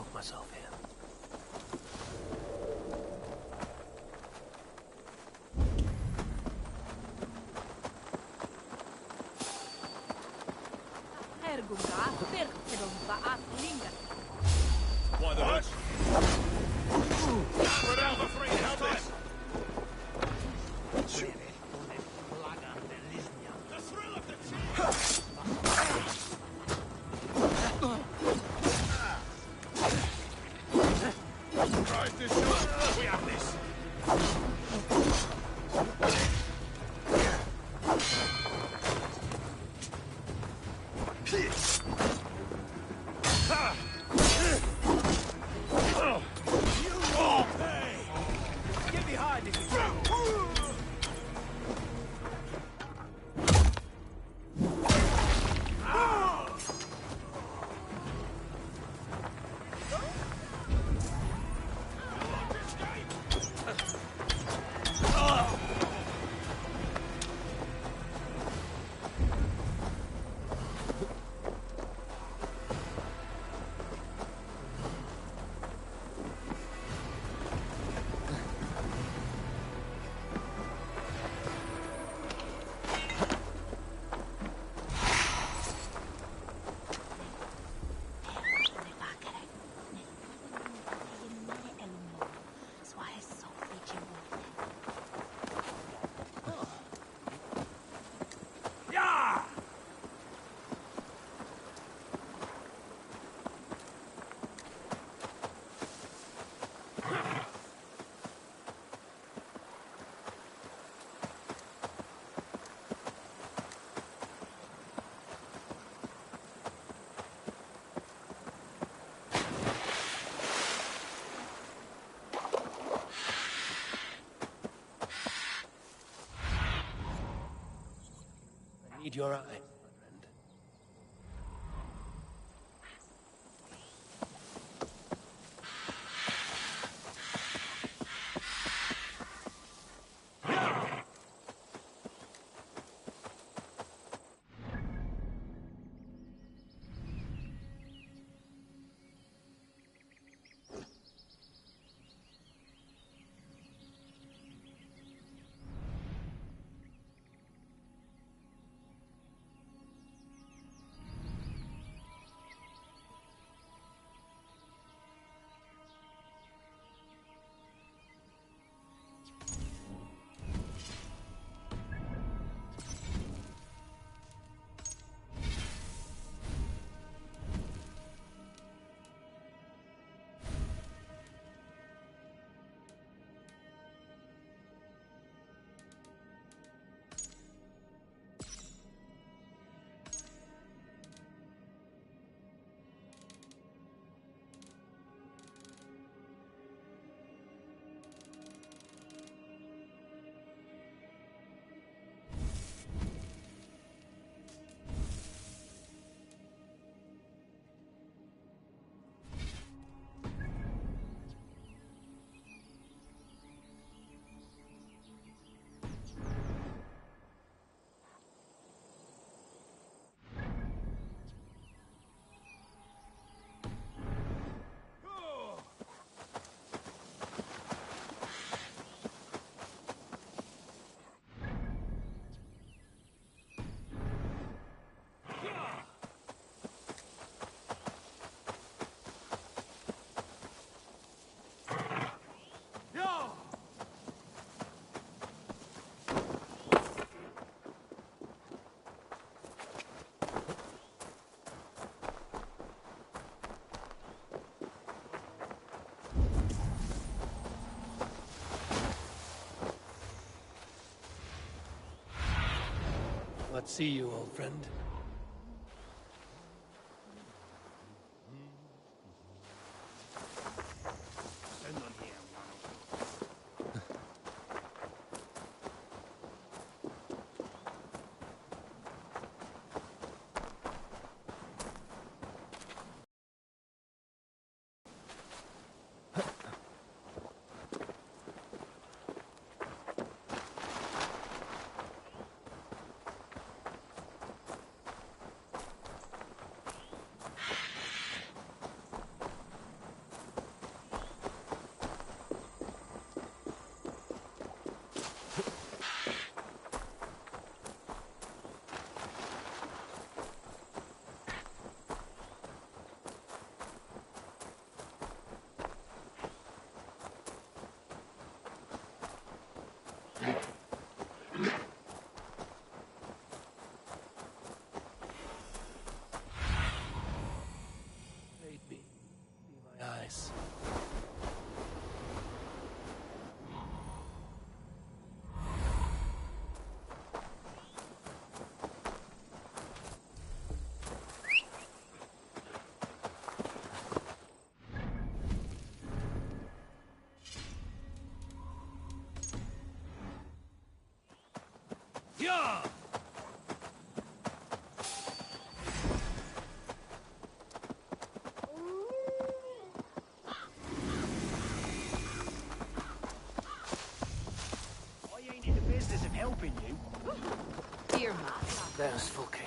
help myself here. Why the rush? Put out the free help this! The thrill of the chase! Drive this shot! We have this! Need your eye, my friend. Let's see you, old friend. Yeah! I ain't in the business of helping you. Dear man, There's Fulke.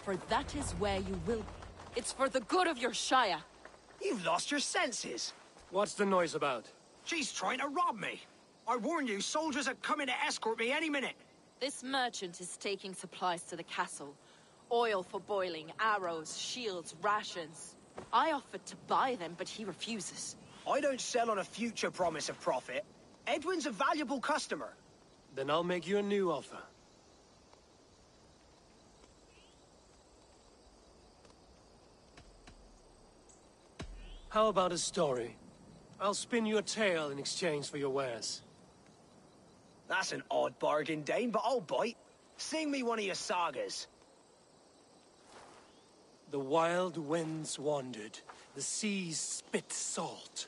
for that is where you will be. It's for the good of your Shire. You've lost your senses. What's the noise about? She's trying to rob me. I warn you, soldiers are coming to escort me any minute. This merchant is taking supplies to the castle. Oil for boiling, arrows, shields, rations. I offered to buy them, but he refuses. I don't sell on a future promise of profit. Edwin's a valuable customer. Then I'll make you a new offer. How about a story? I'll spin you a tale in exchange for your wares. That's an odd bargain, Dane, but I'll bite. Sing me one of your sagas. The wild winds wandered, the seas spit salt.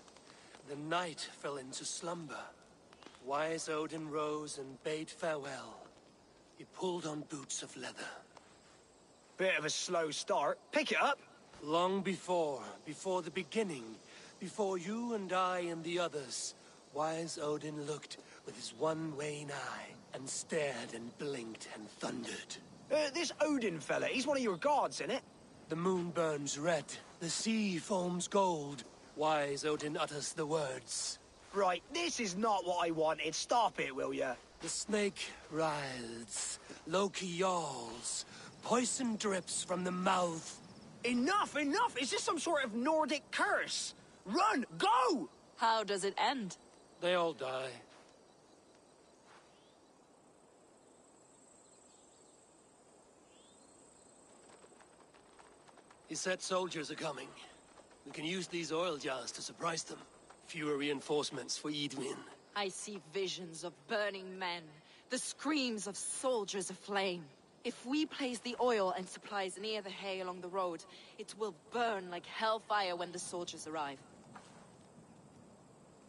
The night fell into slumber. Wise Odin rose and bade farewell. He pulled on boots of leather. Bit of a slow start. Pick it up. Long before the beginning, before you and I and the others, Wise Odin looked with his one wan eye and stared and blinked and thundered. This Odin fella, he's one of your gods, innit? The moon burns red, the sea foams gold. Wise Odin utters the words. Right, this is not what I wanted. Stop it, will ya? The snake writhes, Loki yawls, poison drips from the mouth. Enough, enough! Is this some sort of Nordic curse? Run! Go! How does it end? They all die. He said soldiers are coming. We can use these oil jars to surprise them. Fewer reinforcements for Edwin. I see visions of burning men, the screams of soldiers aflame. If we place the oil and supplies near the hay along the road, it will burn like hellfire when the soldiers arrive.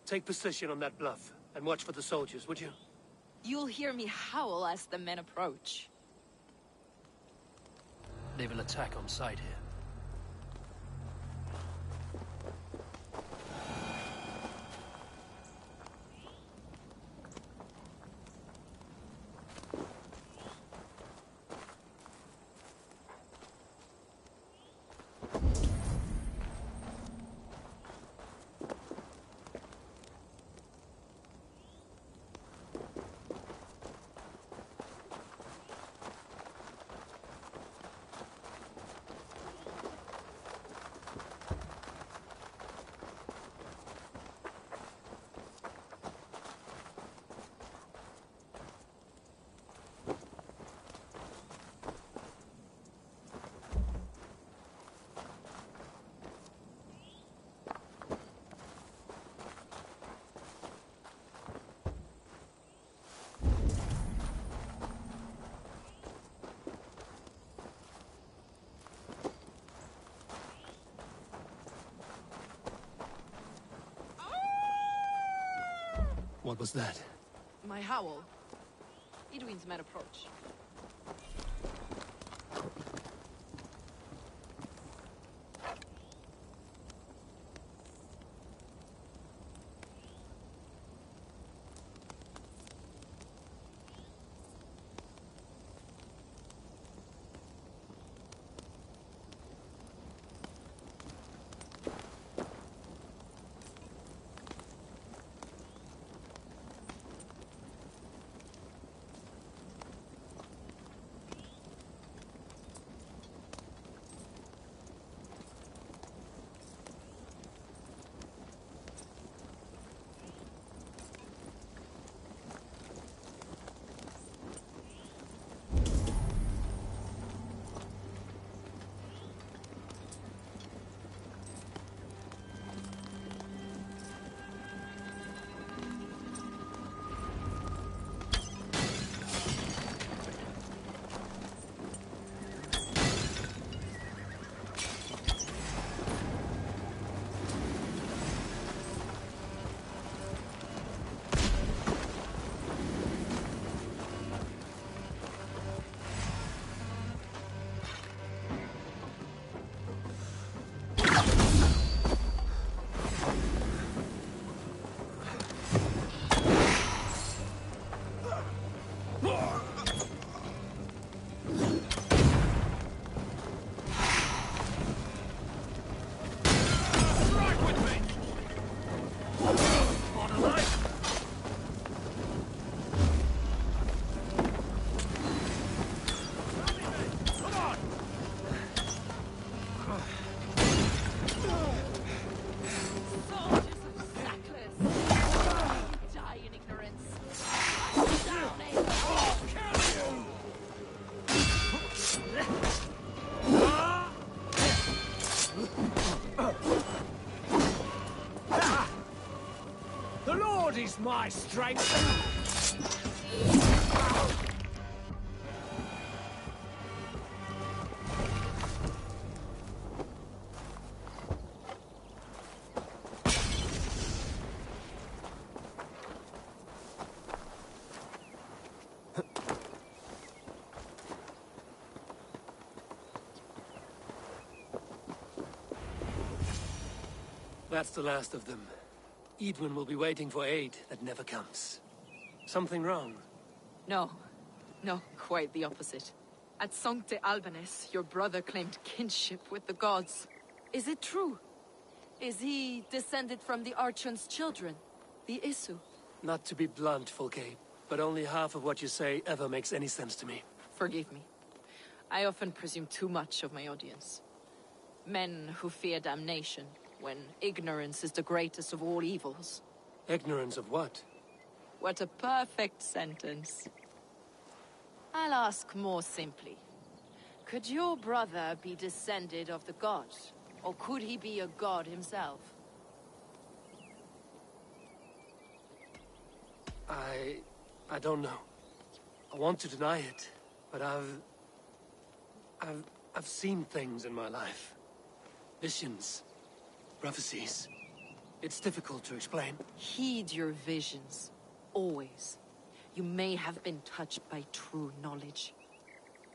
Take position on that bluff, and watch for the soldiers, would you? You'll hear me howl as the men approach. They will attack on sight here. What was that? My howl. Edwin's men approach. is my strength. That's the last of them. Edwin will be waiting for aid that never comes. Something wrong? No. No, quite the opposite. At Sancte Albanus, your brother claimed kinship with the gods. Is it true? Is he descended from the Archon's children, the Isu? Not to be blunt, Fulke, but only half of what you say ever makes any sense to me. Forgive me. I often presume too much of my audience. Men who fear damnation, when ignorance is the greatest of all evils. Ignorance of what? What a perfect sentence. I'll ask more simply. Could your brother be descended of the gods? Or could he be a god himself? I don't know. I want to deny it, but I've seen things in my life. Visions. Prophecies. It's difficult to explain. Heed your visions. Always. You may have been touched by true knowledge.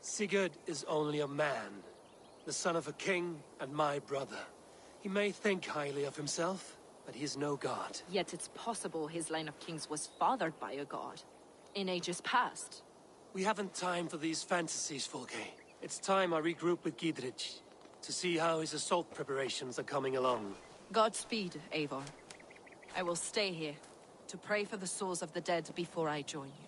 Sigurd is only a man. The son of a king and my brother. He may think highly of himself, but he is no god. Yet it's possible his line of kings was fathered by a god. In ages past. We haven't time for these fantasies, Fulke. It's time I regroup with Gidrich to see how his assault preparations are coming along. Godspeed, Eivor. I will stay here to pray for the souls of the dead before I join you.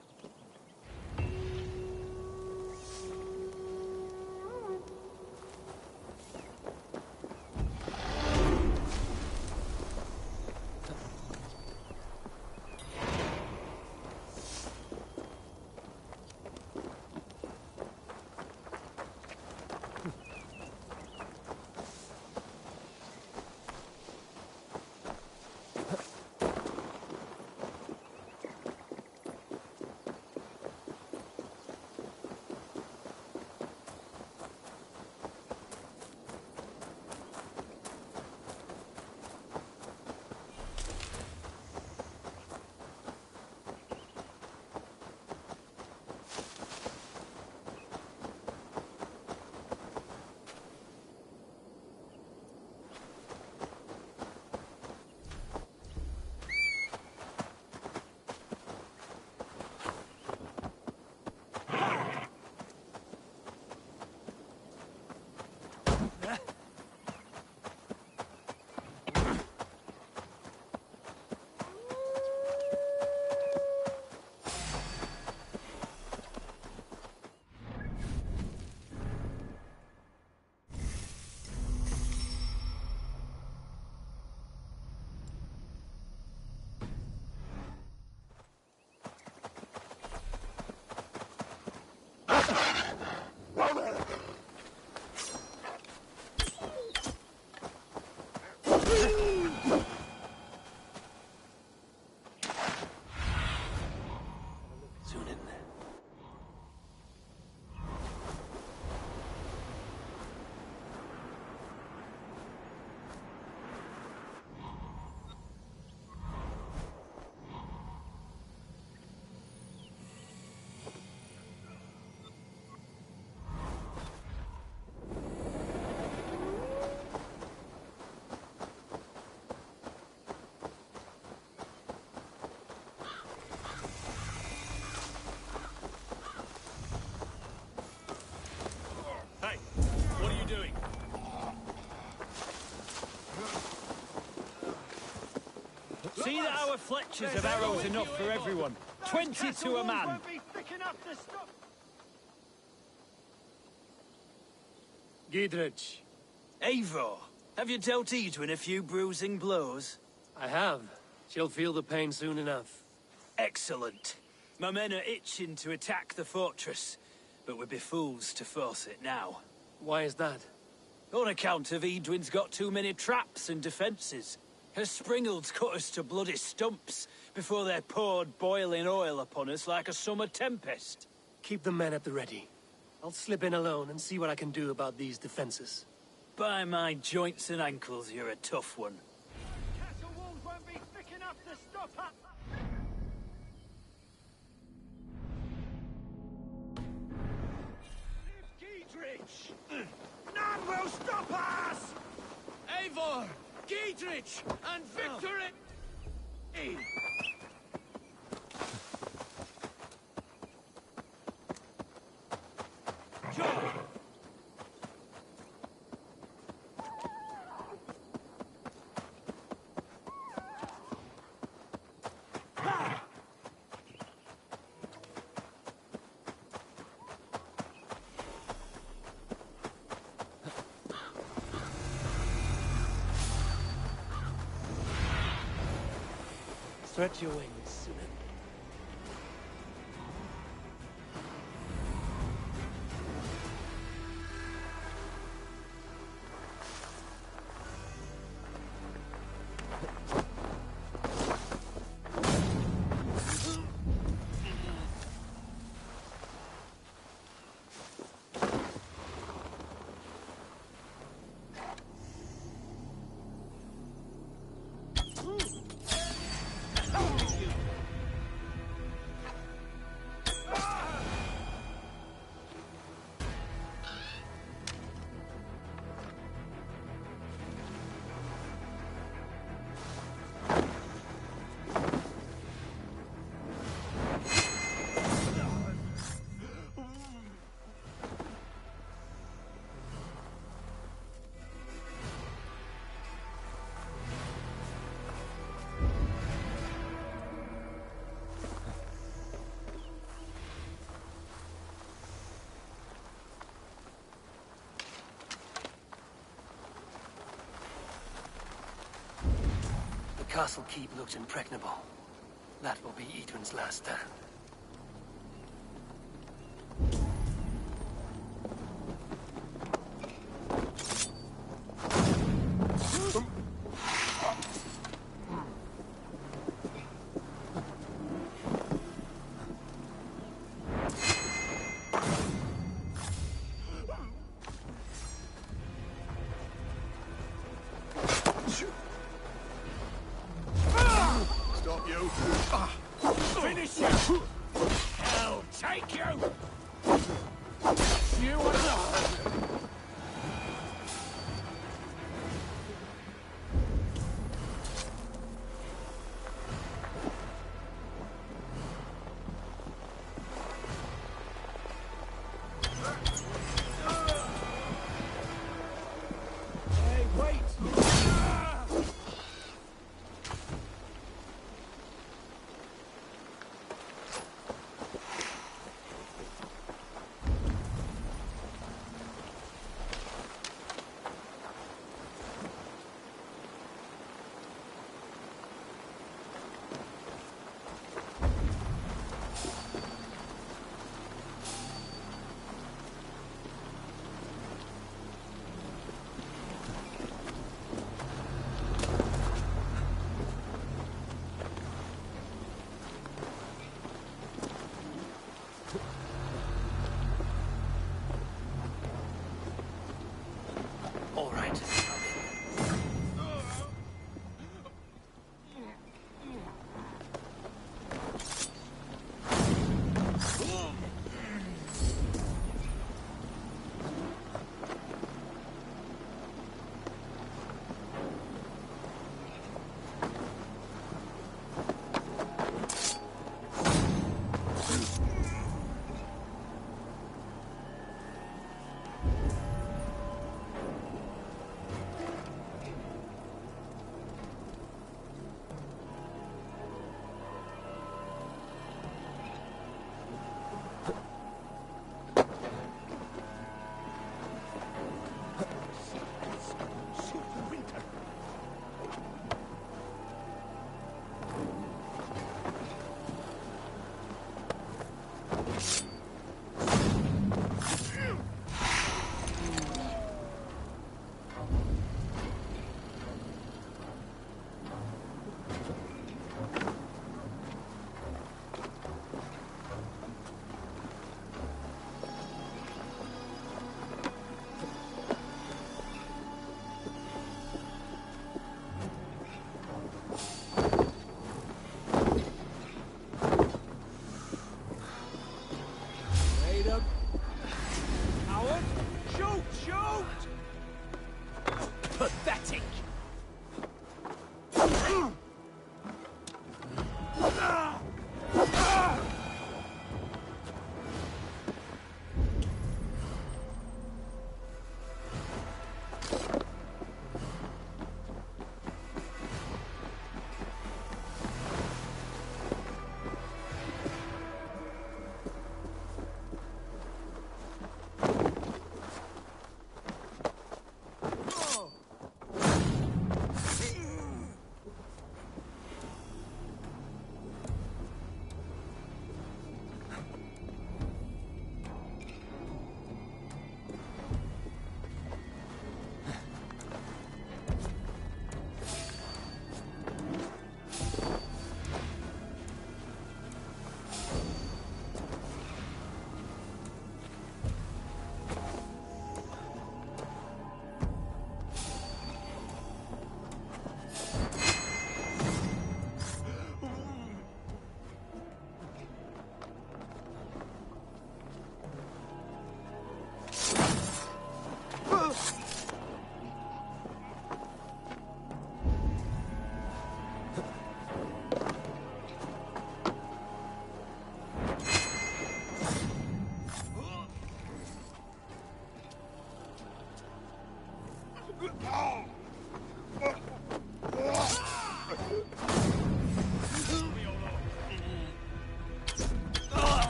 See that our fletchers have arrows enough for everyone. 20 to a man. Gidrich. Eivor, have you dealt Edwin a few bruising blows? I have. She'll feel the pain soon enough. Excellent. My men are itching to attack the fortress, but we'd be fools to force it now. Why is that? On account of Edwin's got too many traps and defences. Her springalds cut us to bloody stumps before they poured boiling oil upon us like a summer tempest. Keep the men at the ready. I'll slip in alone and see what I can do about these defenses. By my joints and ankles, you're a tough one. Castle walls won't be thick enough to stop us! Giedrich! None will stop us! Eivor, Giedrich, and victory! John! Stretch your wings, Sunan. The castle keep looks impregnable. That will be Idun's last stand. Stop you! Finish you! Hell, take you! You alone! Hey, wait!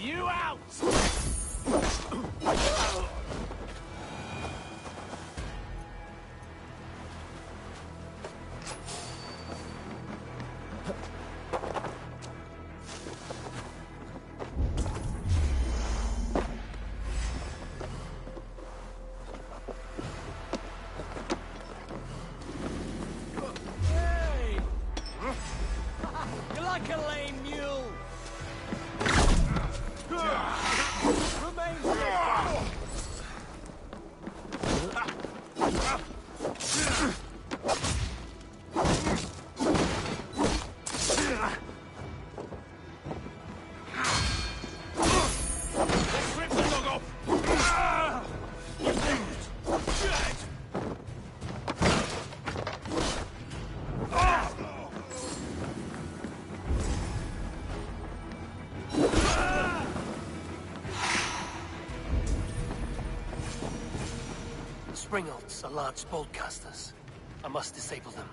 You out! Hey! You're like a lame mule! Remain steadfast! Let's rip the dog off! Springolds are large boltcasters. I must disable them.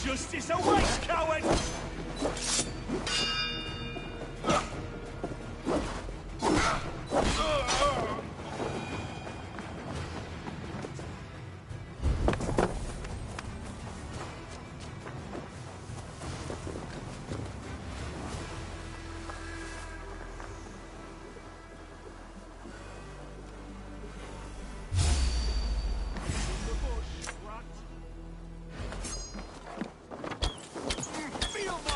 Justice awaits, coward! Feel my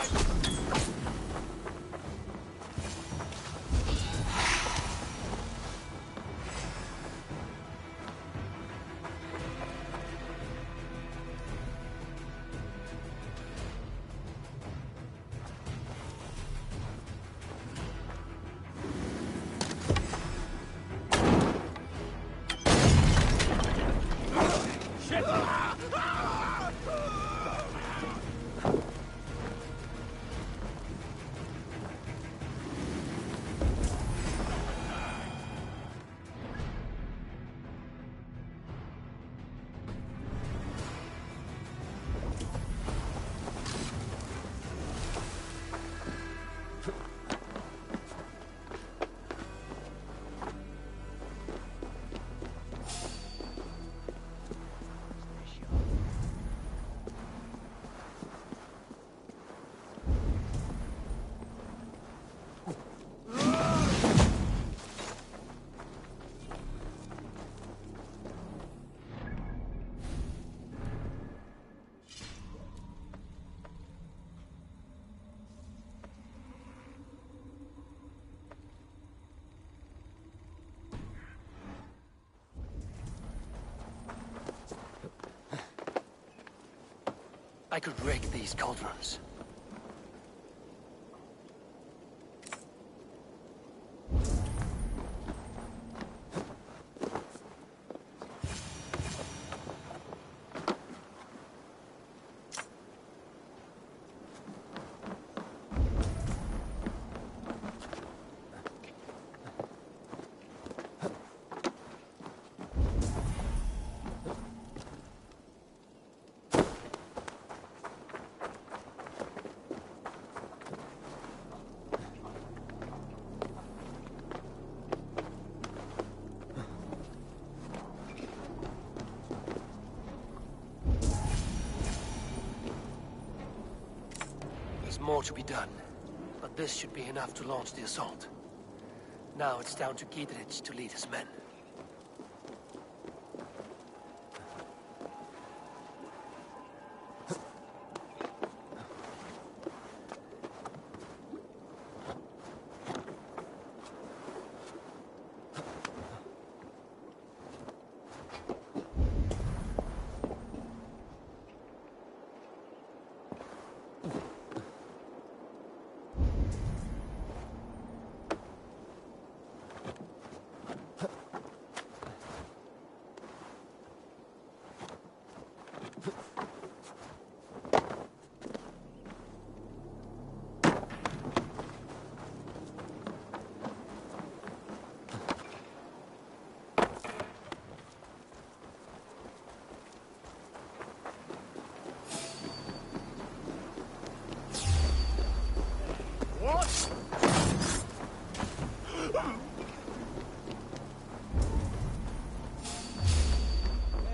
I could rake these cauldrons. There's more to be done, but this should be enough to launch the assault. Now it's down to Giedrich to lead his men.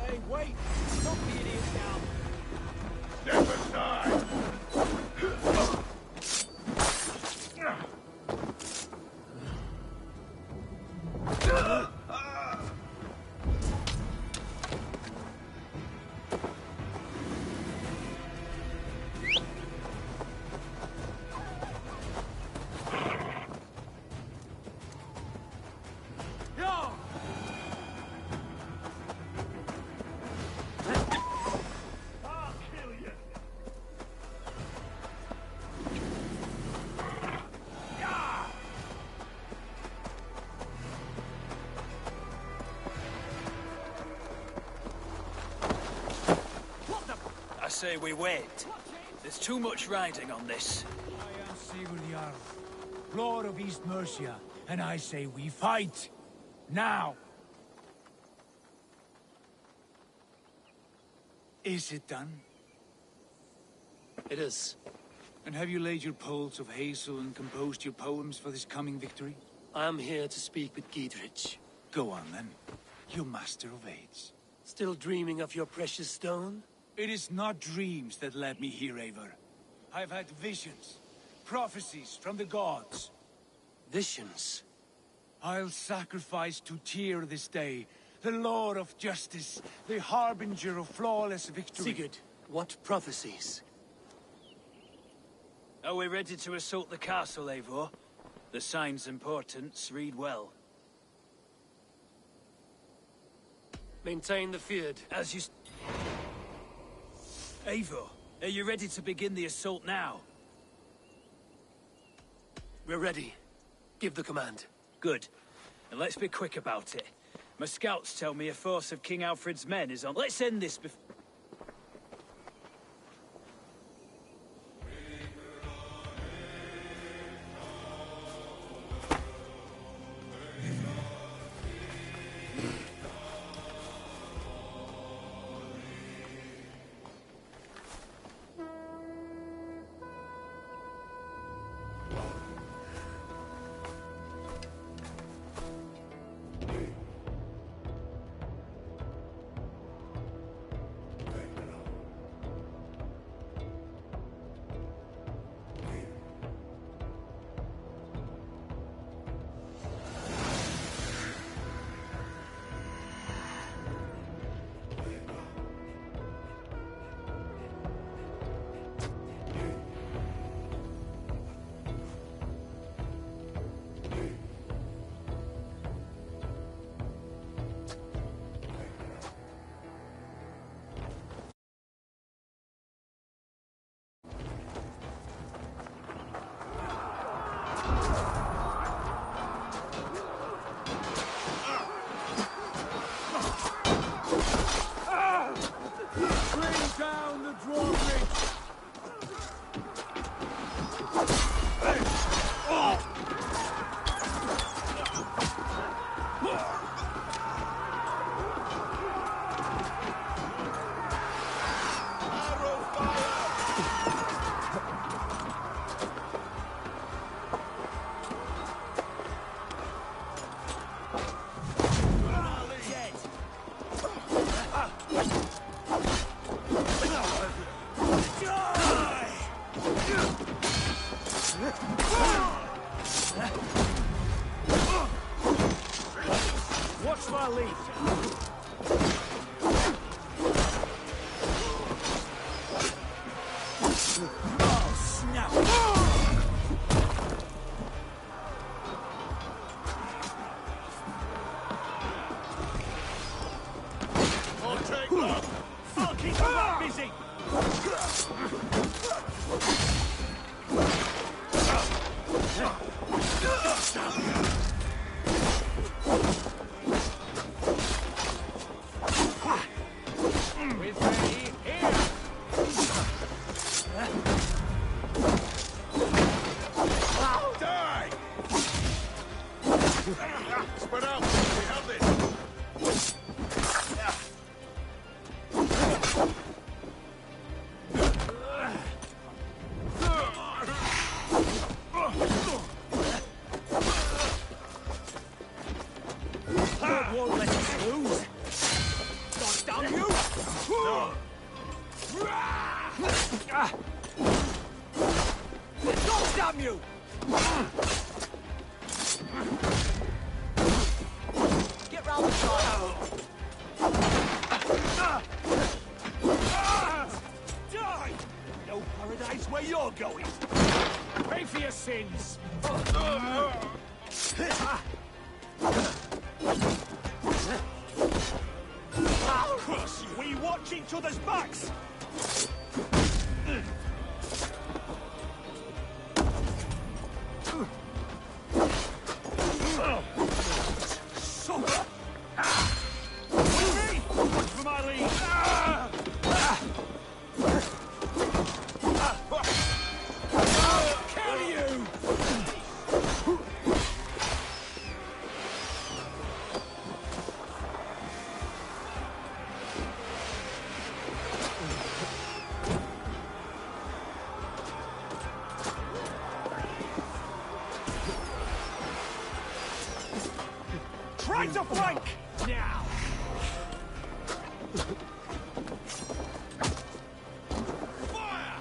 Hey, wait! Stop the idiot now! Step aside! I say we wait. There's too much riding on this. I am Sigurd Jarl, Lord of East Mercia, and I say we fight! Now! Is it done? It is. And have you laid your poles of hazel and composed your poems for this coming victory? I am here to speak with Giedrich. Go on then, you master of aids. Still dreaming of your precious stone? It is not dreams that led me here, Eivor. I've had visions, prophecies from the gods. Visions? I'll sacrifice to Tyr this day, the Lord of Justice, the harbinger of flawless victory. Sigurd, what prophecies? Are we ready to assault the castle, Eivor? The sign's importance, read well. Maintain the field. As you... Eivor, are you ready to begin the assault now? We're ready. Give the command. Good. And let's be quick about it. My scouts tell me a force of King Alfred's men is on... Let's end this before... my lead. Oh, snap! Won't take long. I'll keep the rat busy! With me, here! Die! Spread out. We have this. God won't let us lose! God damn you! No. God damn you! Get round the side! Die! No paradise where you're going! Pay for your sins! We watch each other's backs! Sucker! With me! Watch for my lead! Kill you! Try to flank! Now! Fire!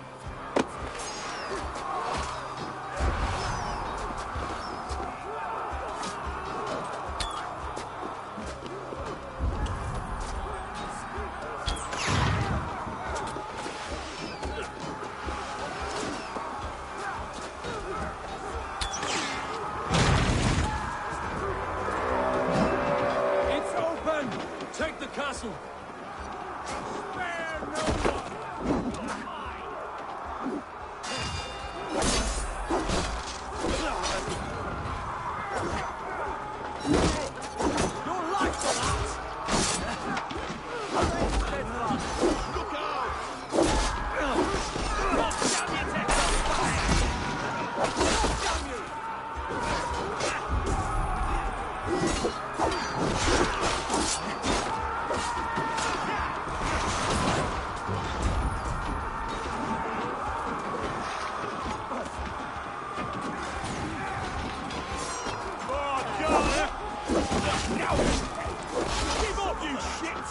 It's open! Take the castle! Spare no one! Your life for that! Look out! God damn you, Texas! God damn you! Oh, God! Now! Give up, you shit!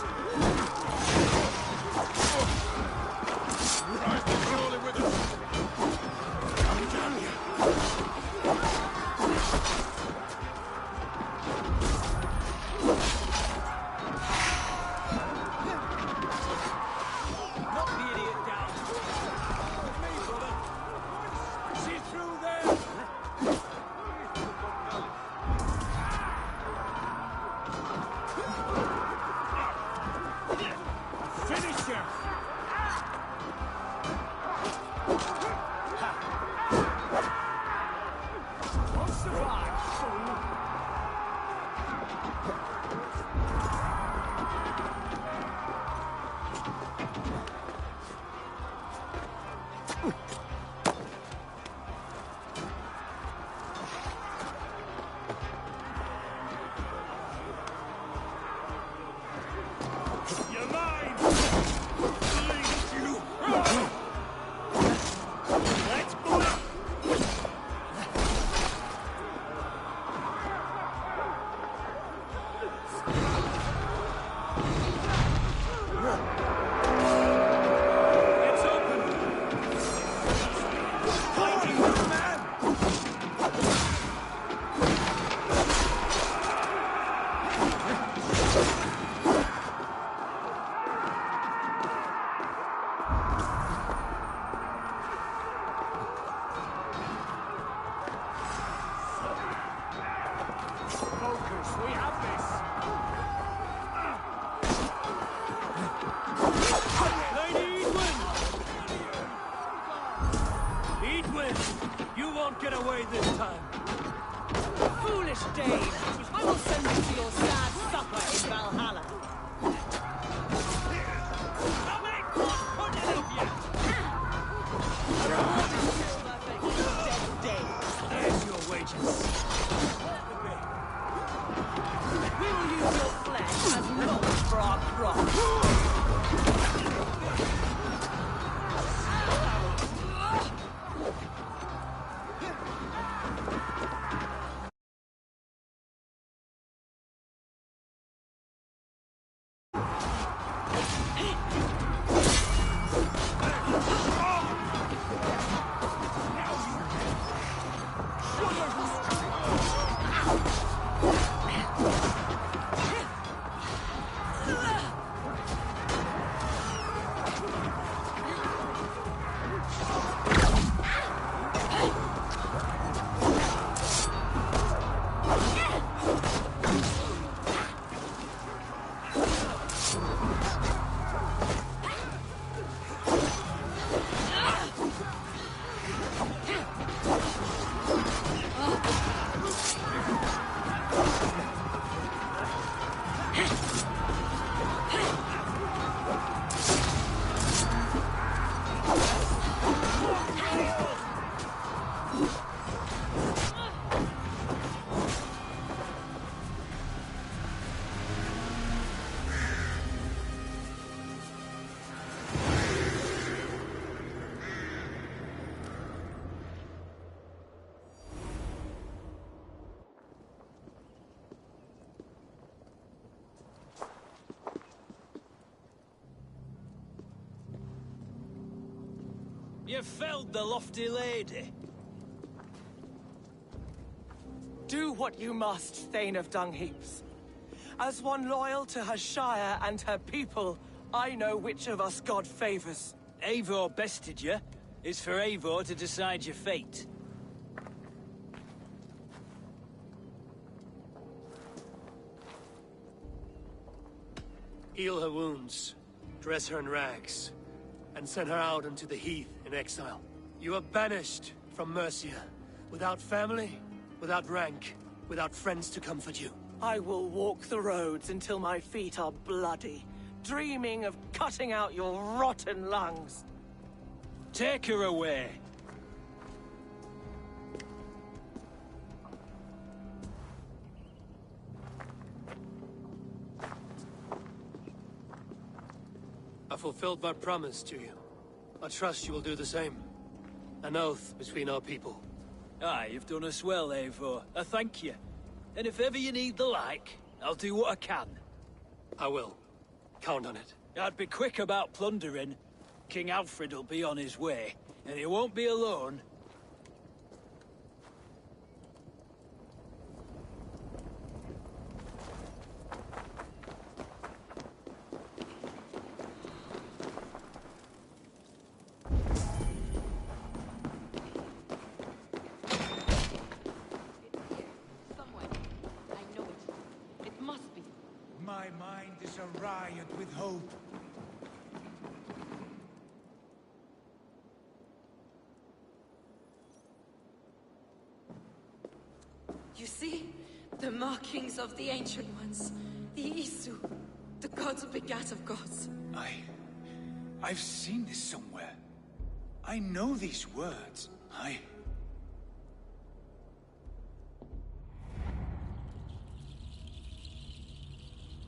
Right, we're surely with us. Damn you! Knock the idiot down! With me, brother! See through there! Finish him! Won't survive, fool! You're mine! Leave you! Let's blow! It's open! in! You won't get away this time! Foolish Dane! I will send you to your sad supper in Valhalla. There's your wages. We will use your flesh as mulch for our crops. You felled the lofty lady. Do what you must, Thane of Dungheaps. As one loyal to her shire and her people, I know which of us God favors. Eivor bested you. It's for Eivor to decide your fate. Heal her wounds, dress her in rags, and send her out into the heath in exile. You are banished from Mercia, without family, without rank, without friends to comfort you. I will walk the roads until my feet are bloody, dreaming of cutting out your rotten lungs. Take her away. I fulfilled my promise to you. I trust you will do the same. An oath between our people. Aye, you've done us well, Eivor. I thank you. And if ever you need the like, I'll do what I can. I will. Count on it. I'd be quick about plundering. King Alfred will be on his way, and he won't be alone. Somewhere. I know it. It must be. My mind is a riot with hope. You see? The markings of the Ancient Ones. The Isu. The gods begat of gods. I've seen this somewhere. I know these words.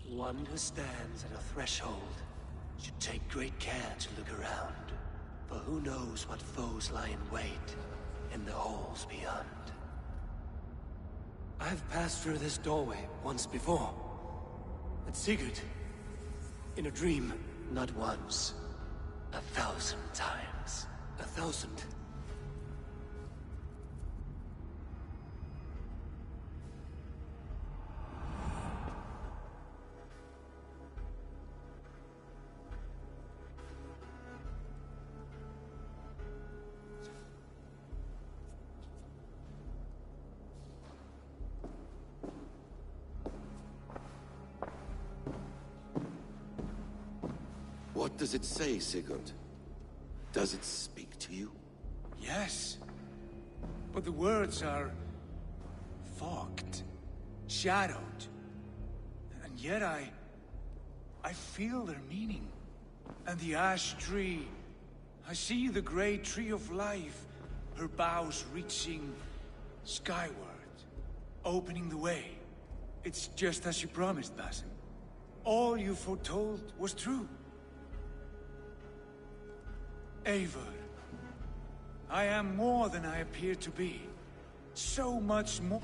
One who stands at a threshold should take great care to look around. For who knows what foes lie in wait in the halls beyond. I've passed through this doorway once before. At Sigurd. In a dream. Not once. 1,000 times. 1,000. What does it say, Sigurd? Does it speak to you? Yes. But the words are fogged, shadowed. And yet I feel their meaning. And the ash tree, I see the great tree of life, her boughs reaching skyward, opening the way. It's just as you promised, Basim. All you foretold was true. Eivor, I am more than I appear to be. So much more.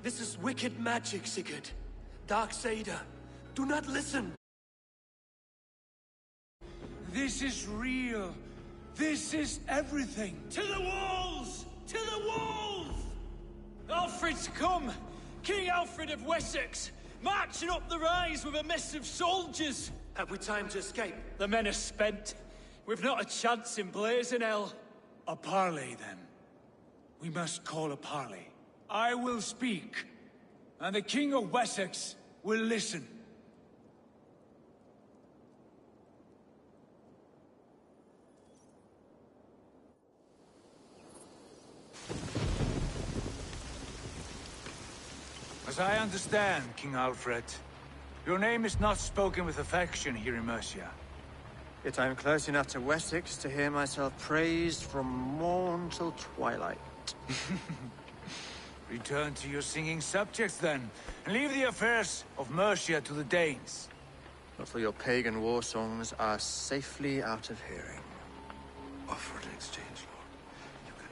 This is wicked magic, Sigurd. Darksader, do not listen. This is real. This is everything. To the walls! To the walls! Alfred's come! King Alfred of Wessex! Marching up the rise with a mess of soldiers! Have we time to escape? The men are spent. We've not a chance in blazing hell. A parley, then. We must call a parley. I will speak, and the King of Wessex will listen. As I understand, King Alfred, your name is not spoken with affection here in Mercia. Yet I am close enough to Wessex to hear myself praised from morn till twilight. Return to your singing subjects, then, and leave the affairs of Mercia to the Danes. Not till your pagan war songs are safely out of hearing. Offer an exchange, Lord. You can...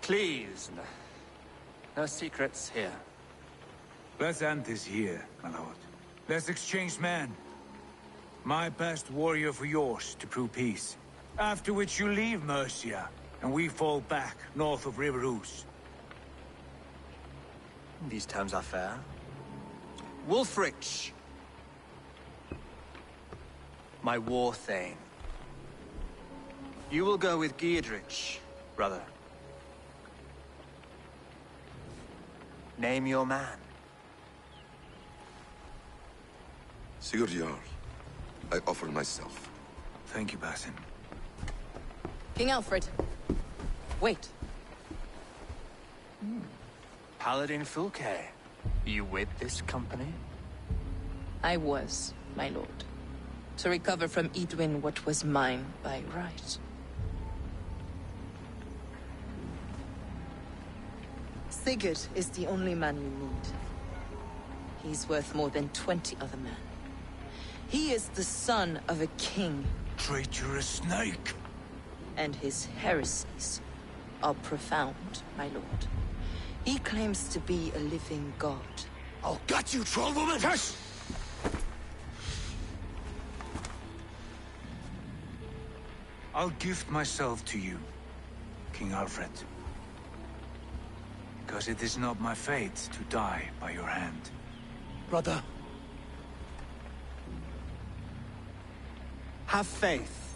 Please, no secrets here. Let's end this here, my lord. Let's exchange men. My best warrior for yours to prove peace. After which you leave Mercia, and we fall back north of River Ouse. These terms are fair. Wulfrich, my war thane. You will go with Giedrich, brother. Name your man. Sigurd Jarl, I offer myself. Thank you, Basin. King Alfred. Wait. Paladin Fulke, you with this company? I was, my lord. To recover from Edwin what was mine by right. Sigurd is the only man you need. He's worth more than 20 other men. He is the son of a king. Traitorous snake! And his heresies are profound, my lord. He claims to be a living god. I'll gut you, troll woman! Hush! I'll gift myself to you, King Alfred. Because it is not my fate to die by your hand. Brother, Have faith,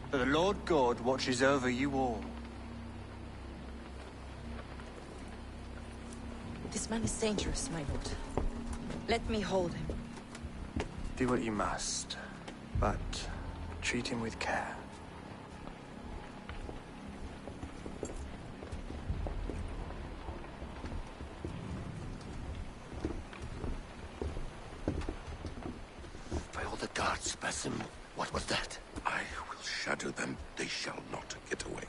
for the Lord God watches over you all. This man is dangerous, my lord. Let me hold him. Do what you must, but treat him with care. by all the gods, Basim, what was that? I will shatter them. They shall not get away.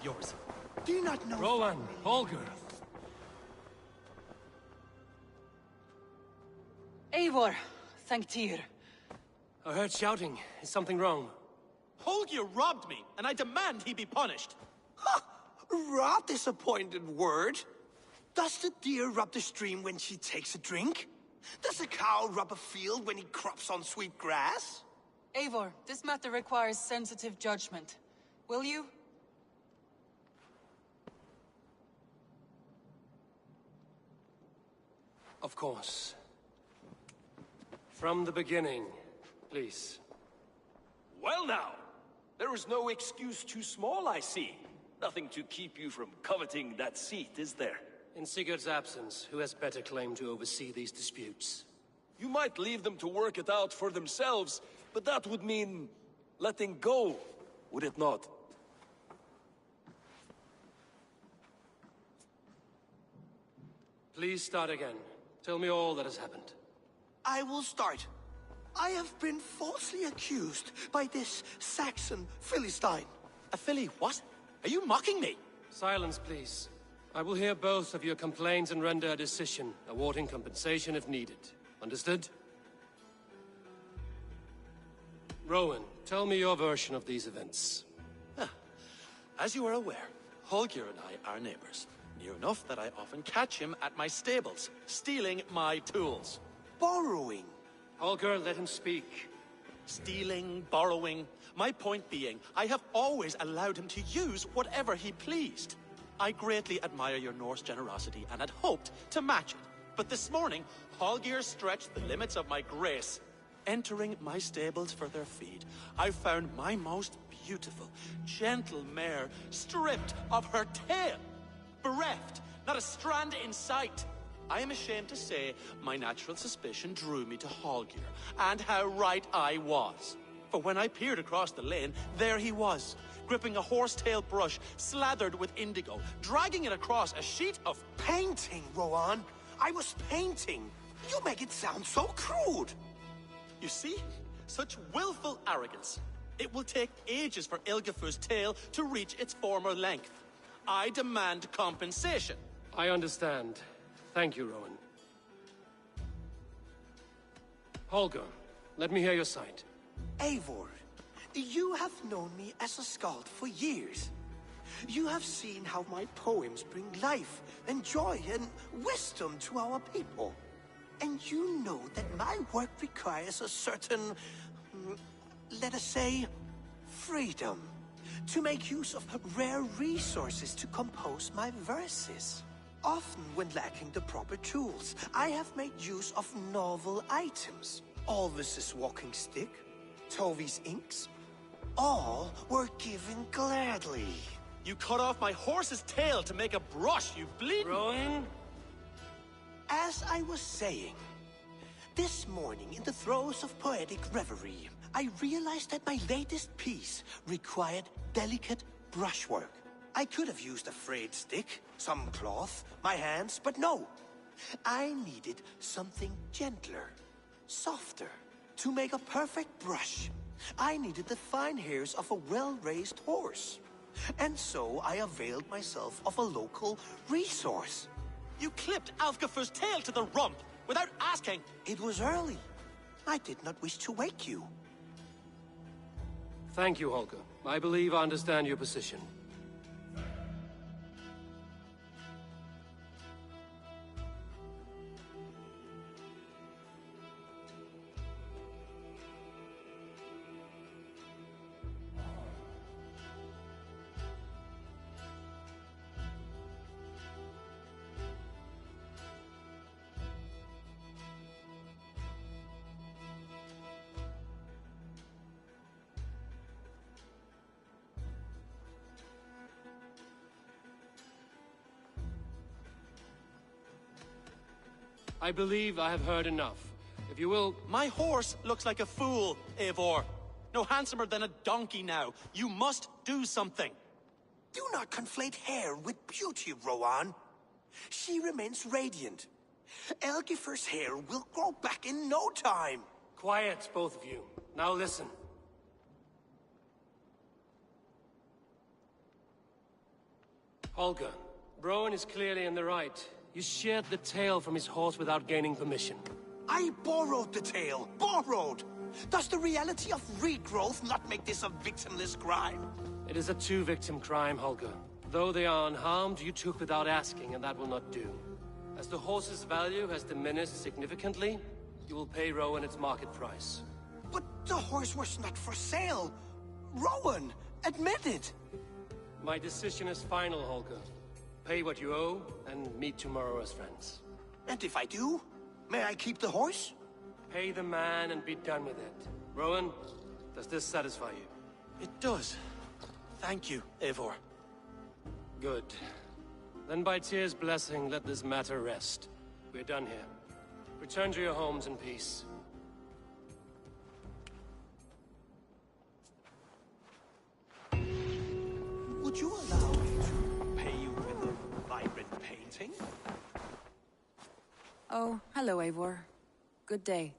yours. Do you not know... Rowan, Holger. Eivor, thank Tyr. I heard shouting. Is something wrong? Holger robbed me, and I demand he be punished. Ha! Raw disappointed word. Does the deer rub the stream when she takes a drink? Does a cow rub a field when he crops on sweet grass? Eivor, this matter requires sensitive judgment. Will you? Of course. From the beginning, please. Well now, there is no excuse too small, I see. Nothing to keep you from coveting that seat, is there? In Sigurd's absence, who has better claim to oversee these disputes? You might leave them to work it out for themselves, but that would mean letting go, would it not? Please start again. Tell me all that has happened. I will start. I have been falsely accused by this Saxon Philistine. A Philly what? Are you mocking me? Silence, please. I will hear both of your complaints and render a decision, awarding compensation if needed. Understood? Rowan, tell me your version of these events. As you are aware, Holger and I are neighbors. Near enough that I often catch him at my stables, stealing my tools. Borrowing. Holger, let him speak. Stealing, borrowing. My point being, I have always allowed him to use whatever he pleased. I greatly admire your Norse generosity and had hoped to match it. But this morning, Holger stretched the limits of my grace. Entering my stables for their feed, I found my most beautiful, gentle mare stripped of her tail. Bereft, not a strand in sight. I am ashamed to say my natural suspicion drew me to Holger, and how right I was. For when I peered across the lane, there he was, gripping a horsetail brush slathered with indigo, dragging it across a sheet of... Painting, Rowan. I was painting. You make it sound so crude. You see? Such willful arrogance. It will take ages for Ilgafur's tail to reach its former length. I demand compensation. I understand. Thank you, Rowan. Holger, let me hear your side. Eivor, you have known me as a skald for years. You have seen how my poems bring life and joy and wisdom to our people. And you know that my work requires a certain, let us say, freedom. To make use of rare resources to compose my verses. Often when lacking the proper tools, I have made use of novel items. Alvis's walking stick, Tovi's inks, all were given gladly. You cut off my horse's tail to make a brush, you bleeding... Rowan? As I was saying, this morning in the throes of poetic reverie, I realized that my latest piece required delicate brushwork. I could have used a frayed stick, some cloth, my hands, but no. I needed something gentler, softer. To make a perfect brush, I needed the fine hairs of a well-raised horse. And so I availed myself of a local resource. You clipped Alfgafur's tail to the rump without asking. It was early. I did not wish to wake you. Thank you, Holger. I believe I understand your position. I believe I have heard enough. If you will... My horse looks like a fool, Eivor. No handsomer than a donkey now. You must do something. Do not conflate hair with beauty, Rowan. She remains radiant. Elgifur's hair will grow back in no time. Quiet, both of you. Now listen. Holger, Rowan is clearly in the right. You sheared the tail from his horse without gaining permission. I borrowed the tail. Borrowed! Does the reality of regrowth not make this a victimless crime? It is a two-victim crime, Holger. Though they are unharmed, you took without asking, and that will not do. As the horse's value has diminished significantly, you will pay Rowan its market price. But the horse was not for sale. Rowan, admit it. My decision is final, Holger. Pay what you owe, and meet tomorrow as friends. And if I do, may I keep the horse? Pay the man and be done with it. Rowan, does this satisfy you? It does. Thank you, Eivor. Good. Then by Tyr's blessing, let this matter rest. We're done here. Return to your homes in peace. Would you allow me to pay you with a vibrant painting? Oh, hello, Eivor. Good day.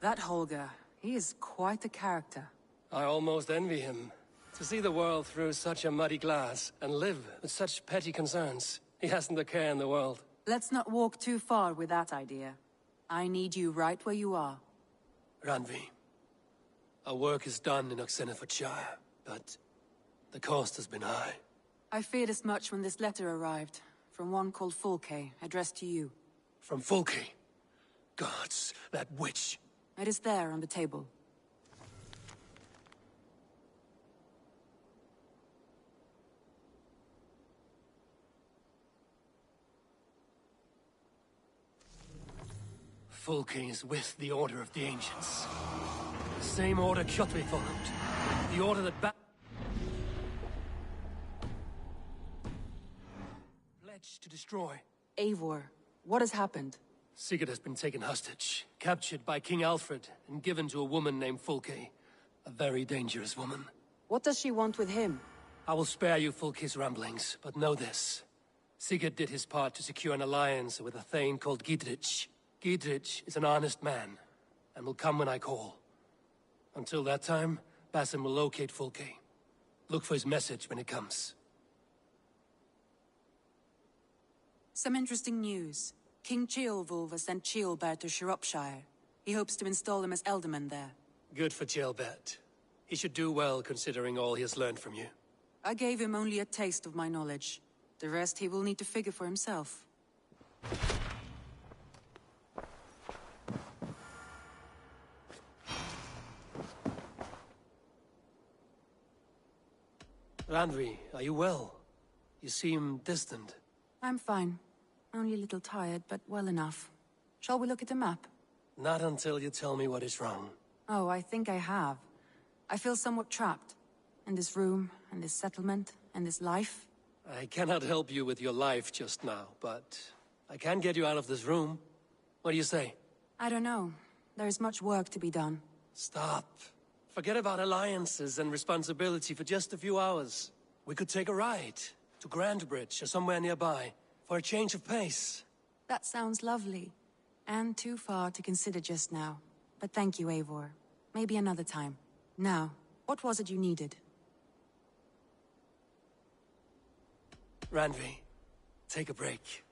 That Holger, he is quite a character. I almost envy him. To see the world through such a muddy glass, and live with such petty concerns. He hasn't a care in the world. Let's not walk too far with that idea. I need you right where you are. Randvi, our work is done in Oxenfordshire, but the cost has been high. I feared as much when this letter arrived, from one called Fulke, addressed to you. From Fulke? Gods, that witch! It is there on the table. Fulke is with the Order of the Ancients. The same order Kjotve followed. The order that pledged to destroy. Eivor, what has happened? Sigurd has been taken hostage, captured by King Alfred, and given to a woman named Fulke. A very dangerous woman. What does she want with him? I will spare you Fulke's ramblings, but know this. Sigurd did his part to secure an alliance with a thane called Gidrich. Gidrich is an honest man, and will come when I call. Until that time, Basim will locate Fulke. Look for his message when it comes. Some interesting news. King Ceolwulf has sent Ceolbert to Shropshire. He hopes to install him as Elderman there. Good for Ceolbert. He should do well considering all he has learned from you. I gave him only a taste of my knowledge. The rest he will need to figure for himself. Randvi, are you well? You seem distant. I'm fine. Only a little tired, but well enough. Shall we look at the map? Not until you tell me what is wrong. Oh, I think I have. I feel somewhat trapped. In this room, in this settlement, in this life. I cannot help you with your life just now, but I can get you out of this room. What do you say? I don't know. There is much work to be done. Stop. Forget about alliances and responsibility for just a few hours. We could take a ride to Grandbridge or somewhere nearby for a change of pace. That sounds lovely. And too far to consider just now. But thank you, Eivor. Maybe another time. Now, what was it you needed? Randvi, take a break.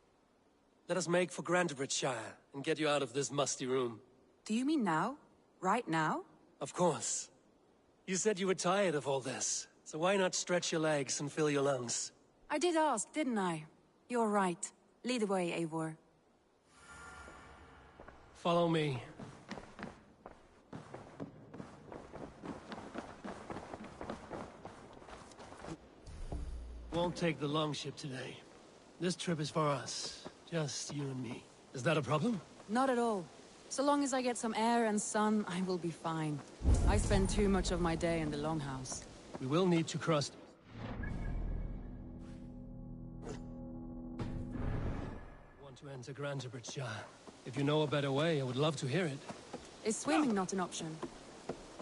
Let us make for Grandbridgeshire and get you out of this musty room. Do you mean now? Right now? Of course. You said you were tired of all this, so why not stretch your legs and fill your lungs? I did ask, didn't I? You're right. Lead the way, Eivor. Follow me. Won't take the longship today. This trip is for us. Just you and me. Is that a problem? Not at all. So long as I get some air and sun, I will be fine. I spend too much of my day in the longhouse. We will need to cross... Want to enter Grandbridgeshire. If you know a better way, I would love to hear it. Is swimming not an option?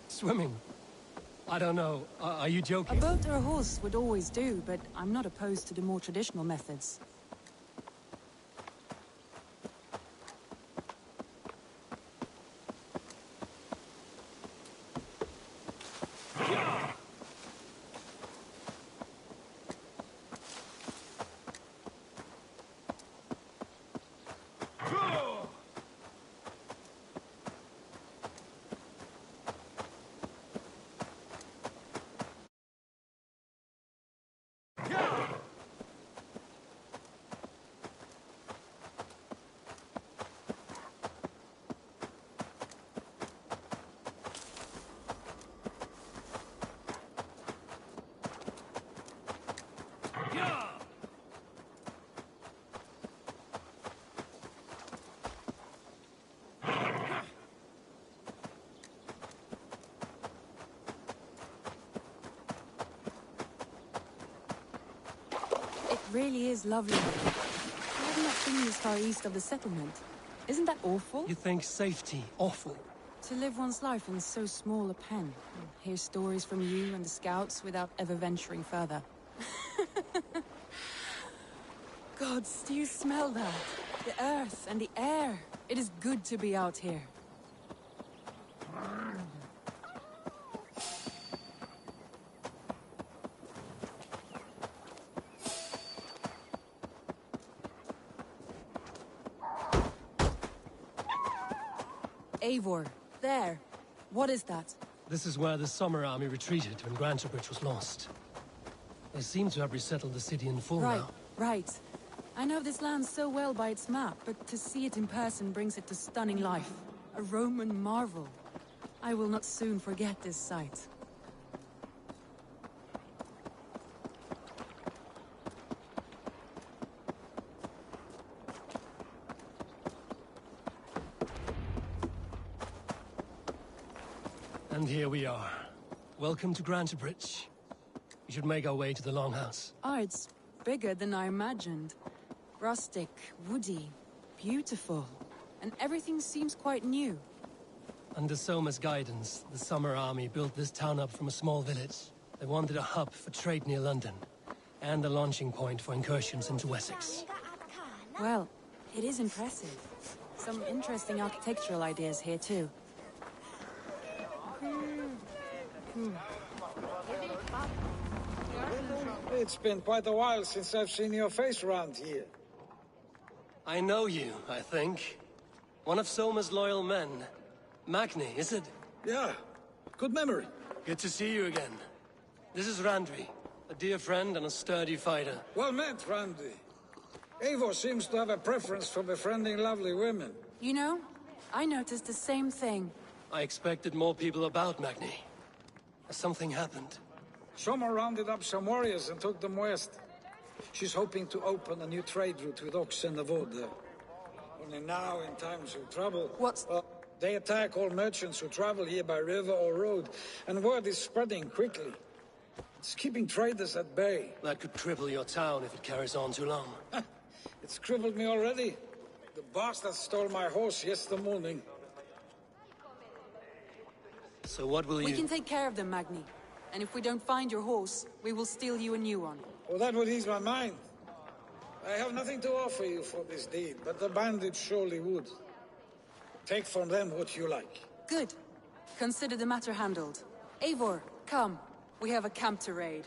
Swimming? I don't know. Are you A joking? boat or a horse would always do, but I'm not opposed to the more traditional methods. really is lovely. I have not been this far east of the settlement. Isn't that awful? You think safety awful? To live one's life in so small a pen, and hear stories from you and the scouts without ever venturing further. Gods, do you smell that? The earth and the air. It is good to be out here. Eivor, there. What is that? This is where the Summer Army retreated when Grantebridge was lost. They seem to have resettled the city in full now. Right. I know this land so well by its map, but to see it in person brings it to stunning life. A Roman marvel. I will not soon forget this sight. And here we are. Welcome to Grantebridge. We should make our way to the Longhouse. Oh, it's bigger than I imagined. Rustic, woody, beautiful. And everything seems quite new. Under Soma's guidance, the Summer Army built this town up from a small village. They wanted a hub for trade near London, and a launching point for incursions into Wessex. Well, it is impressive. Some interesting architectural ideas here, too. It's been quite a while since I've seen your face around here. I know you, I think. One of Soma's loyal men. Magni, is it? Yeah, good memory. Good to see you again. This is Randvi, a dear friend and a sturdy fighter. Well met, Randy. Eivor seems to have a preference for befriending lovely women. You know, I noticed the same thing. I expected more people about Magni. Has something happened? Soma rounded up some warriors and took them west. She's hoping to open a new trade route with Ox and Avod there. Only now, in times of trouble... What's... they attack all merchants who travel here by river or road, and word is spreading quickly. It's keeping traders at bay. That could cripple your town if it carries on too long. It's crippled me already. The bastard stole my horse yesterday morning. So what will you... We can take care of them, Magni. And if we don't find your horse, we will steal you a new one. Well, that would ease my mind. I have nothing to offer you for this deed, but the bandits surely would. Take from them what you like. Good. Consider the matter handled. Eivor, come. We have a camp to raid.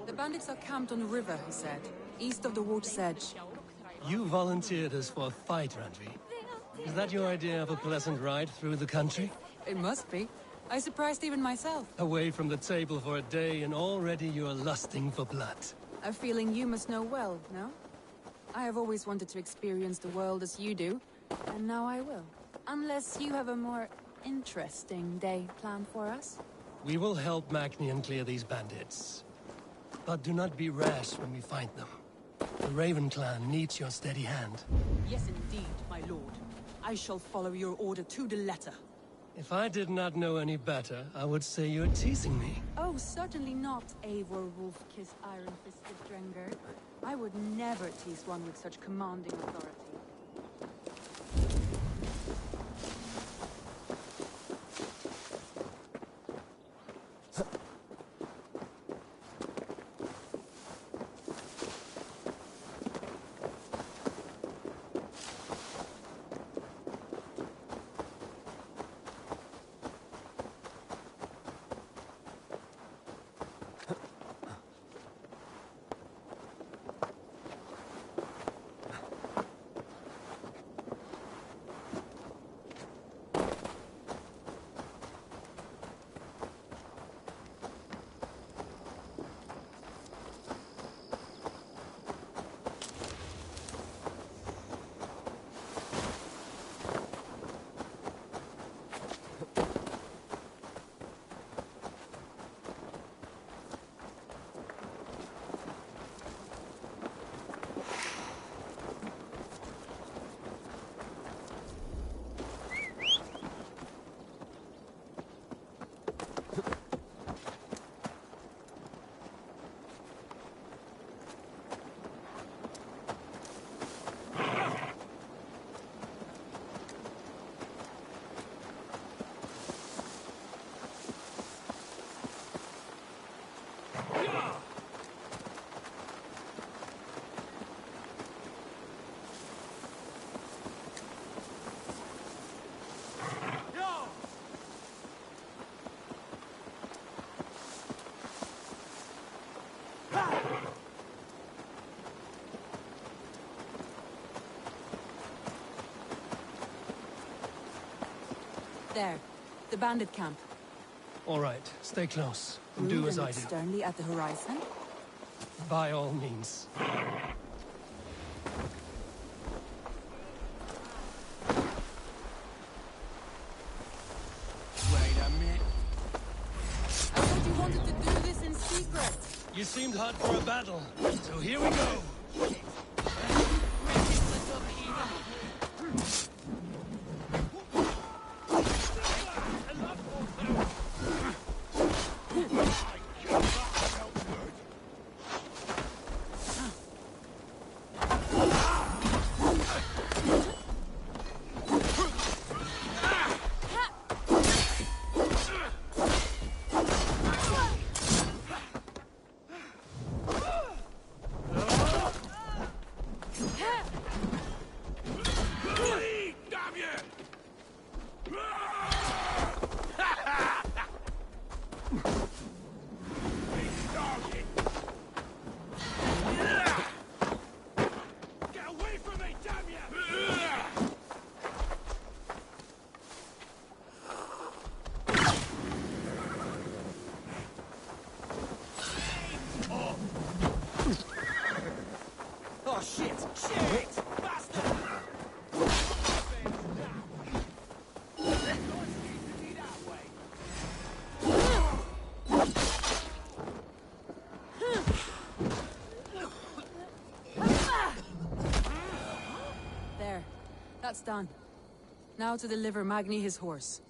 The bandits are camped on the river, he said, east of the water's edge. You volunteered us for a fight, Randvi. Is that your idea of a pleasant ride through the country? It must be. I surprised even myself. Away from the table for a day and already you're lusting for blood. A feeling you must know well, no? I have always wanted to experience the world as you do, and now I will. Unless you have a more interesting day planned for us? We will help Magni and clear these bandits. But do not be rash when we find them. The Raven clan needs your steady hand. Yes, indeed, my lord. I shall follow your order to the letter. If I did not know any better, I would say you're teasing me. Oh, certainly not, Eivor Wolf-kissed iron-fisted Drenger. I would never tease one with such commanding authority. There. The bandit camp. All right, stay close. And do as I do. Sternly at the horizon? By all means. Wait a minute. I thought you wanted to do this in secret. You seemed hot for a battle, so here we go. Oh shit! Shit! Bastard! There. That's done. Now to deliver Magni his horse.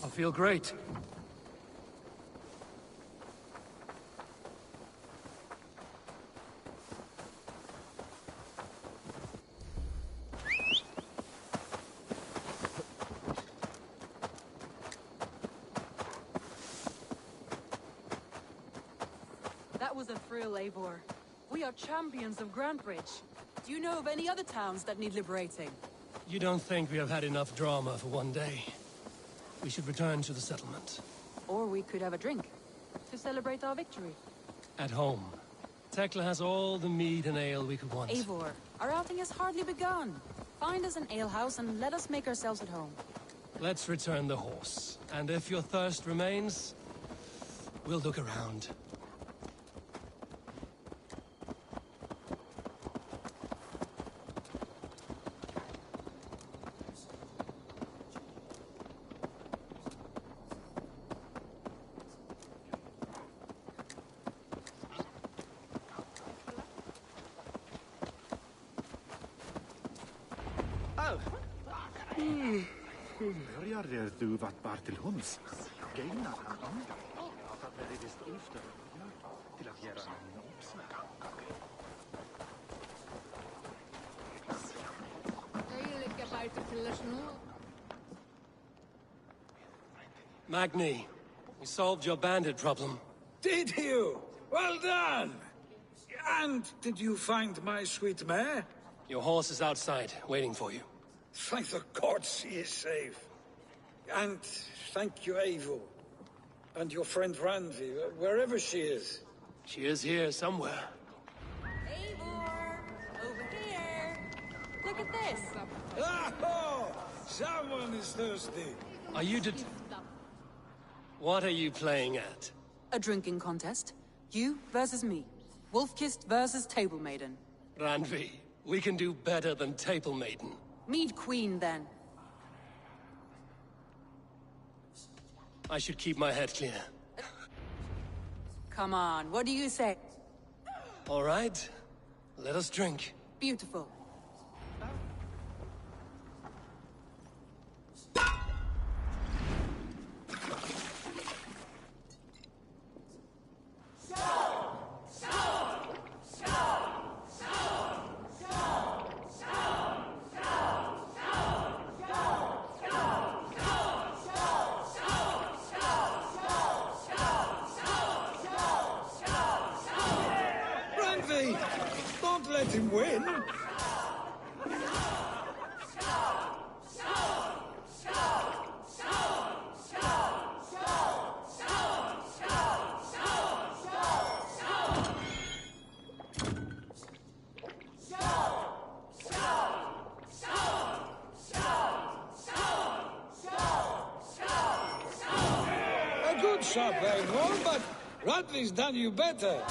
I feel great. That was a thrill, Eivor. We are champions of Grantbridge. Do you know of any other towns that need liberating? You don't think we have had enough drama for one day? We should return to the settlement. Or we could have a drink, to celebrate our victory. At home. Tekla has all the mead and ale we could want. Eivor, our outing has hardly begun. Find us an alehouse and let us make ourselves at home. Let's return the horse. And if your thirst remains, we'll look around. Börjar du vart bar till hunds? Geina han andra. Att det är det strifter till att göra en uppsnack. Magni, we solved your bandit problem. Did you? Well done! And did you find my sweet mare? Your horse is outside, waiting for you. Thank the gods she is safe. And thank you, Eivor. And your friend Randvi, wherever she is. She is here somewhere. Eivor! Over here! Look at this! Oh! Someone is thirsty. Are you What are you playing at? A drinking contest. You versus me. Wolf-kissed versus Table Maiden. Randvi, we can do better than Table Maiden. Mead Queen, then. I should keep my head clear. Come on, what do you say? All right, let us drink. Beautiful. Don't let him win! mess up, Eivor, but Radvi's done you better.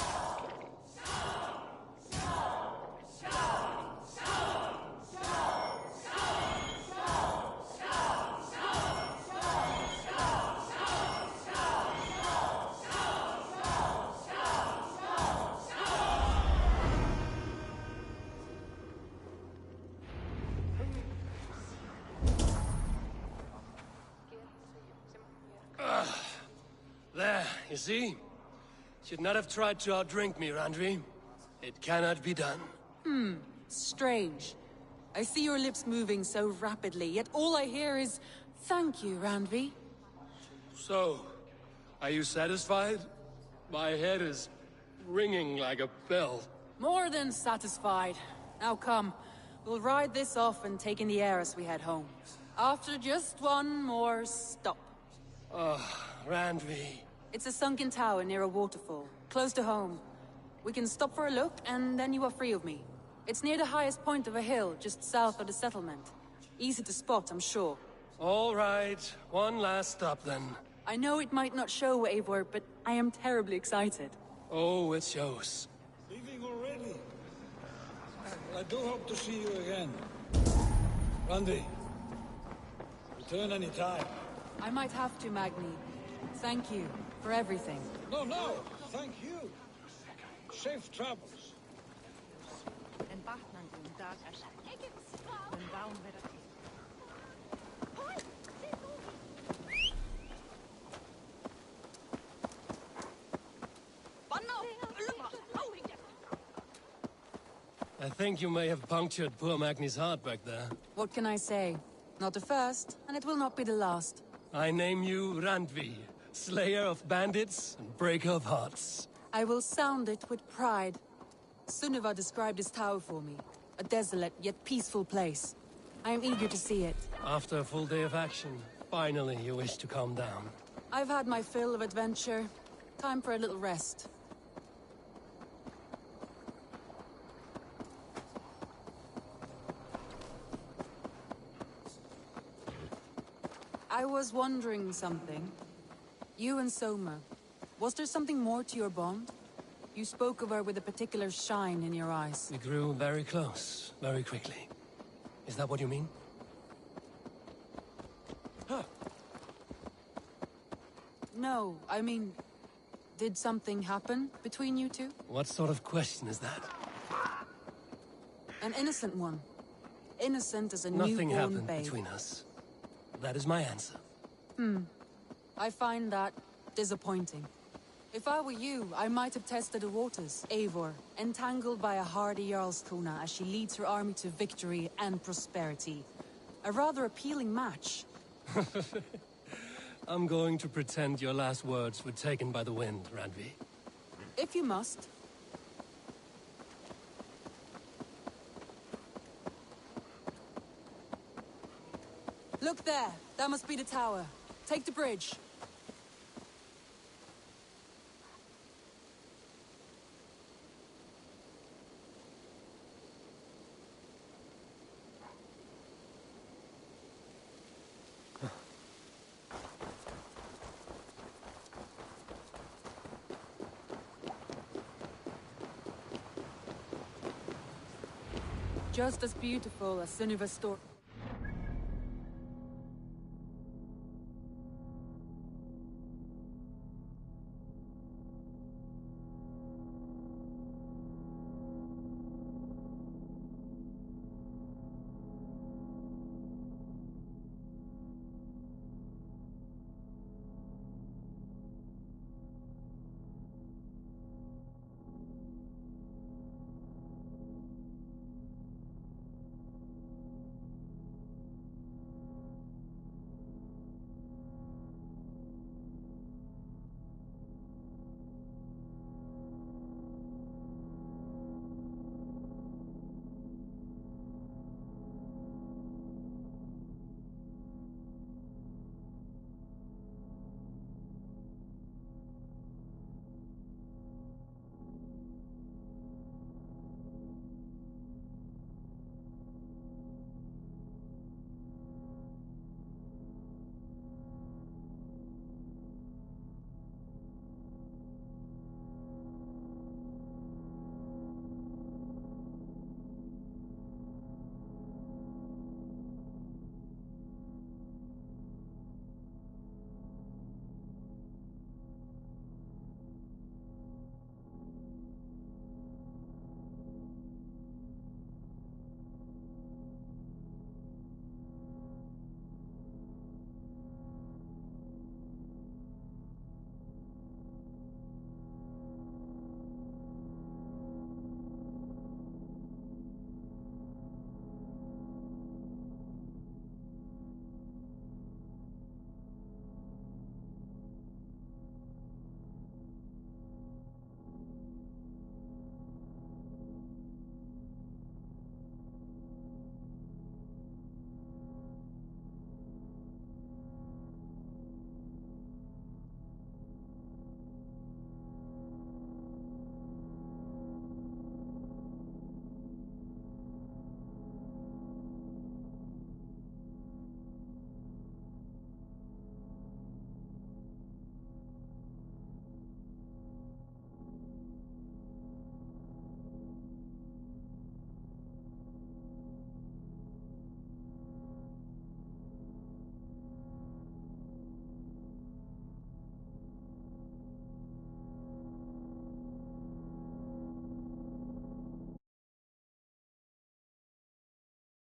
There, you see? Should not have tried to outdrink me, Randvi. It cannot be done. Strange. I see your lips moving so rapidly, yet all I hear is, "Thank you, Randvi." So, are you satisfied? My head is ringing like a bell. More than satisfied. Now come, we'll ride this off and take in the air as we head home. After just one more stop. Randvi. It's a sunken tower near a waterfall, close to home. We can stop for a look, and then you are free of me. It's near the highest point of a hill, just south of the settlement. Easy to spot, I'm sure. All right, one last stop then. I know it might not show, Eivor, but I am terribly excited. Oh, it shows. Leaving already? Well, I do hope to see you again. Randy, return any time. I might have to, Magni. Thank you for everything. No, thank you. Safe travels. I think you may have punctured poor Magni's heart back there. What can I say? Not the first, and it will not be the last. I name you Randvi, slayer of bandits and breaker of hearts. I will sound it with pride. Sunniva described this tower for me. A desolate yet peaceful place. I am eager to see it. After a full day of action, finally you wish to calm down. I've had my fill of adventure. Time for a little rest. I was wondering something. You and Soma, was there something more to your bond? You spoke of her with a particular shine in your eyes. We grew very close, very quickly. Is that what you mean? No, I mean, did something happen between you two? What sort of question is that? An innocent one. Innocent as a Nothing newborn happened babe. between us. That is my answer. I find that disappointing. If I were you, I might have tested the waters. Eivor, entangled by a hardy Jarlskona as she leads her army to victory and prosperity. A rather appealing match. I'm going to pretend your last words were taken by the wind, Randvi. If you must. Look there! That must be the tower. Take the bridge. Just as beautiful as Sunniva's story.